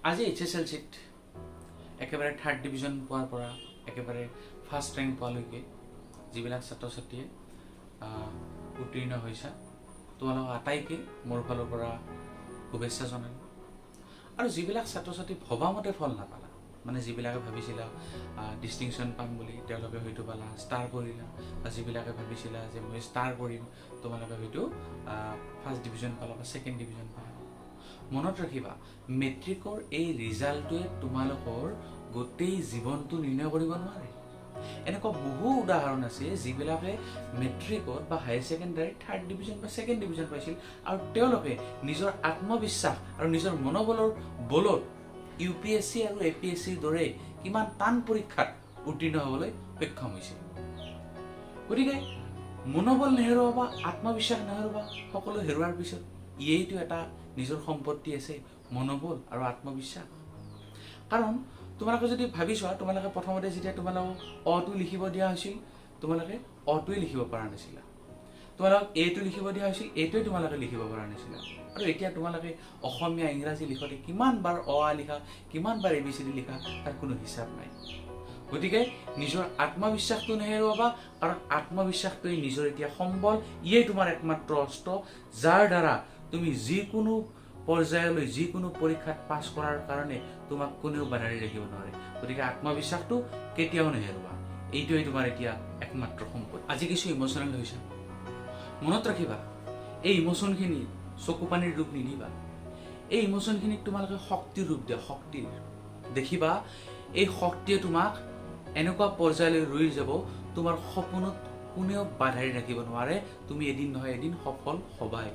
আজি HSLCত একেবাৰে 3rd division পোৱাৰ পৰা একেবাৰে ফাৰ্ষ্ট ৰেংক পোৱালৈকে যিবিলাক ছাত্ৰ ছাত্ৰীয়ে উত্তীৰ্ণ হৈছে তোমালোক আটাইকে মোৰ ফালৰ পৰা শুভেচ্ছা জনালোঁ। আৰু যিবিলাক ছাত্ৰ ছাত্ৰী ভবামতে ফল নাপালা, মানে যিবিলাকে ভাবিছিলা ডিষ্টিংশ্যন পাম বুলি, তেওঁলোকে হয়তো পালা ষ্টাৰ কৰিলা, বা যিবিলাকে ভাবিছিলা যে মই ষ্টাৰ কৰিম, তোমালোকে হয়তো ফাৰ্ষ্ট ডিভিজন পালা বা ছেকেণ্ড ডিভিজন পালা। মনত ৰাখিবা, মেট্ৰিকৰ এই ৰিজাল্টটোৱে তোমালোকৰ গোটেই জীৱনটো নিৰ্ণয় কৰিব নোৱাৰে। এনেকুৱা বহু উদাহৰণ আছে যিবিলাকে মেট্ৰিকত বা হায়াৰ ছেকেণ্ডাৰীত 3rd ডিভিজন বা 2nd ডিভিজন পাইছিল, আৰু তেওঁলোকে নিজৰ আত্মবিশ্বাস আৰু নিজৰ মনোবলৰ বলত UPSC আৰু APSCৰ দৰে কিমান টান পৰীক্ষাত উত্তীৰ্ণ হ'বলৈ সক্ষম হৈছিল। গতিকে মনোবল নেহেৰুৱাবা, আত্মবিশ্বাস নেহেৰুৱাবা। সকলো হেৰুৱাৰ পিছত ইয়েইটো এটা নিজৰ সম্পত্তি আছে, মনোবল আৰু আত্মবিশ্বাস। কাৰণ তোমালোকে যদি ভাবি চোৱা, তোমালোকে প্ৰথমতে যেতিয়া তোমালোকক অটো লিখিব দিয়া হৈছিল, তোমালোকে অটোৱে লিখিব পৰা নাছিলা। তোমালোকক এটো লিখিব দিয়া হৈছিল, এইটোৱে তোমালোকে লিখিব পৰা নাছিলা। আৰু এতিয়া তোমালোকে অসমীয়া ইংৰাজী লিখোঁতে কিমানবাৰ অ লিখা, কিমানবাৰ ABCD লিখা, তাৰ কোনো হিচাপ নাই। গতিকে নিজৰ আত্মবিশ্বাসটো নেহেৰুৱাবা, কাৰণ আত্মবিশ্বাসটোৱে নিজৰ এতিয়া সম্বল, ইয়ে তোমাৰ একমাত্ৰ অস্ত্ৰ, যাৰ দ্বাৰা তুমি যিকোনো পৰ্যায়লৈ যিকোনো পৰীক্ষাত পাছ কৰাৰ কাৰণে তোমাক কোনেও বাধা দি ৰাখিব নোৱাৰে। গতিকে আত্মবিশ্বাসটো কেতিয়াও নেহেৰুৱা, এইটোৱে তোমাৰ এতিয়া একমাত্ৰ সম্পদ। আজি কিছু ইমোচনেল হৈছে, মনত ৰাখিবা, এই ইমোচনখিনি চকু পানীৰ ৰূপ নিদিবা। এই ইমোচনখিনিক তোমালোকে শক্তিৰ ৰূপ দিয়া, শক্তিৰ। দেখিবা এই শক্তিয়ে তোমাক এনেকুৱা পৰ্যায়লৈ লৈ যাব, তোমাৰ সপোনত কোনেও বাধা দি ৰাখিব নোৱাৰে। তুমি এদিন নহয় এদিন সফল হবাই।